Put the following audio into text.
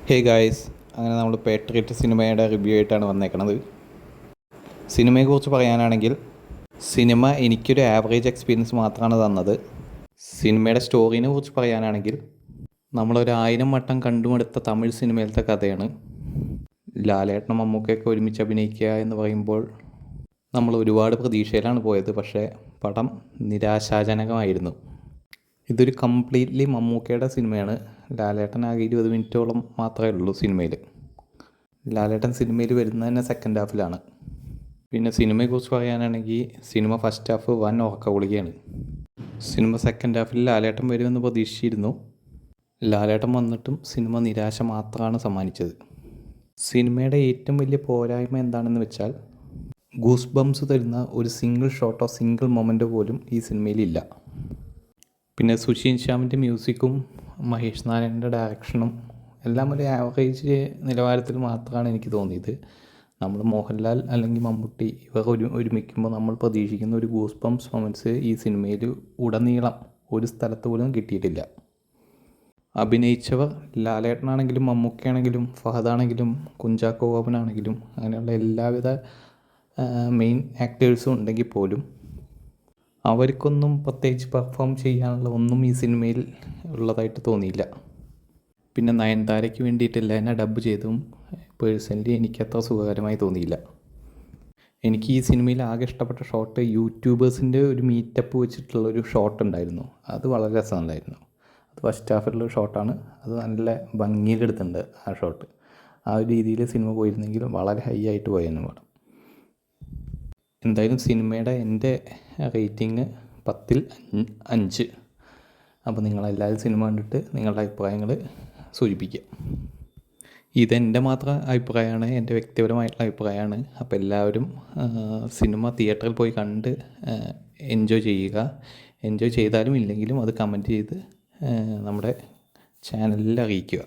Hey guys, അങ്ങനെ നമ്മൾ patriot സിനിമയുടെ റിവ്യൂ ആയിട്ടാണ് വന്നേക്കണത്. സിനിമയെക്കുറിച്ച് പറയാനാണെങ്കിൽ സിനിമ എനിക്കൊരു ആവറേജ് എക്സ്പീരിയൻസ് മാത്രമാണ് തന്നത്. സിനിമയുടെ സ്റ്റോറീനെ കുറിച്ച് പറയാനാണെങ്കിൽ നമ്മളൊരു 1000 വട്ടം കണ്ടുമടുത്ത തമിഴ് സിനിമയിലത്തെ കഥയാണ്. ലാലേട്ടനും മമ്മൂക്കയൊക്കെ ഒരുമിച്ച് അഭിനയിക്കുക എന്ന് പറയുമ്പോൾ നമ്മൾ ഒരുപാട് പ്രതീക്ഷയിലാണ് പോയത്. പക്ഷേ പടം നിരാശാജനകമായിരുന്നു. ഇതൊരു കംപ്ലീറ്റ്ലി മമ്മൂക്കയുടെ സിനിമയാണ്. ലാലേട്ടൻ ആകെ 20 മിനിറ്റോളം മാത്രമേ ഉള്ളൂ സിനിമയിൽ. ലാലേട്ടൻ സിനിമയിൽ വരുന്നത് തന്നെ സെക്കൻഡ് ഹാഫിലാണ്. പിന്നെ സിനിമയെക്കുറിച്ച് പറയാനാണെങ്കിൽ സിനിമ ഫസ്റ്റ് ഹാഫ് വൻ ഉറക്ക ഗുളികയാണ്. സിനിമ സെക്കൻഡ് ഹാഫിൽ ലാലേട്ടൻ വരുമെന്ന് പ്രതീക്ഷിച്ചിരുന്നു. ലാലേട്ടൻ വന്നിട്ടും സിനിമ നിരാശ മാത്രമാണ് സമ്മാനിച്ചത്. സിനിമയുടെ ഏറ്റവും വലിയ പോരായ്മ എന്താണെന്ന് വെച്ചാൽ ഗൂസ് ബംസ് തരുന്ന ഒരു സിംഗിൾ ഷോട്ടോ സിംഗിൾ മൊമെൻ്റ് പോലും ഈ സിനിമയിലില്ല. പിന്നെ സുശീൻ ശ്യാമിൻ്റെ മ്യൂസിക്കും മഹേഷ് നാരായണൻ്റെ ഡയറക്ഷനും എല്ലാം ഒരു ആവറേജ് നിലവാരത്തിൽ മാത്രമാണ് എനിക്ക് തോന്നിയത്. നമ്മൾ മോഹൻലാൽ അല്ലെങ്കിൽ മമ്മൂട്ടി ഇവർ ഒരുമിക്കുമ്പോൾ നമ്മൾ പ്രതീക്ഷിക്കുന്ന ഒരു ഗൂസ് ബംസ് മൊമെൻറ്റ്സ് ഈ സിനിമയിൽ ഉടനീളം ഒരു സ്ഥലത്ത് പോലും കിട്ടിയിട്ടില്ല. അഭിനയിച്ചവർ ലാലേട്ടനാണെങ്കിലും മമ്മൂക്കയാണെങ്കിലും ഫഹദാണെങ്കിലും കുഞ്ചാക്കോ ബോബനാണെങ്കിലും അങ്ങനെയുള്ള എല്ലാവിധ മെയിൻ ആക്ടേഴ്സും ഉണ്ടെങ്കിൽ പോലും അവർക്കൊന്നും പ്രത്യേകിച്ച് പെർഫോം ചെയ്യാനുള്ള ഒന്നും ഈ സിനിമയിൽ ഉള്ളതായിട്ട് തോന്നിയില്ല. പിന്നെ നയൻതാരയ്ക്ക് വേണ്ടിയിട്ടല്ല എന്നെ ഡബ് ചെയ്തതും പേഴ്സണലി എനിക്കത്ര സുഖകരമായി തോന്നിയില്ല. എനിക്ക് ഈ സിനിമയിൽ ആകെ ഇഷ്ടപ്പെട്ട ഷോട്ട് യൂട്യൂബേഴ്സിൻ്റെ ഒരു മീറ്റപ്പ് വെച്ചിട്ടുള്ളൊരു ഷോട്ട് ഉണ്ടായിരുന്നു. അത് വളരെ രസമുണ്ടായിരുന്നു. അത് ഫസ്റ്റ് ഹാഫിലുള്ള ഷോട്ടാണ്. അത് നല്ല ഭംഗിയിലെടുത്തിട്ടുണ്ട് ആ ഷോട്ട്. ആ ഒരു രീതിയിൽ സിനിമ പോയിരുന്നെങ്കിൽ വളരെ ഹൈ ആയിട്ട് പോയെന്ന് പാടും. എന്തായാലും സിനിമയുടെ എൻ്റെ റേറ്റിംഗ് 10ൽ 5. അപ്പോൾ നിങ്ങളെല്ലാവരും സിനിമ കണ്ടിട്ട് നിങ്ങളുടെ അഭിപ്രായങ്ങൾ സൂചിപ്പിക്കുക. ഇതെൻ്റെ മാത്രം അഭിപ്രായമാണ്, എൻ്റെ വ്യക്തിപരമായിട്ടുള്ള അഭിപ്രായമാണ്. അപ്പോൾ എല്ലാവരും സിനിമ തിയേറ്ററിൽ പോയി കണ്ട് എൻജോയ് ചെയ്യുക. എൻജോയ് ചെയ്താലും ഇല്ലെങ്കിലും അത് കമൻറ്റ് ചെയ്ത് നമ്മുടെ ചാനലിൽ അറിയിക്കുക.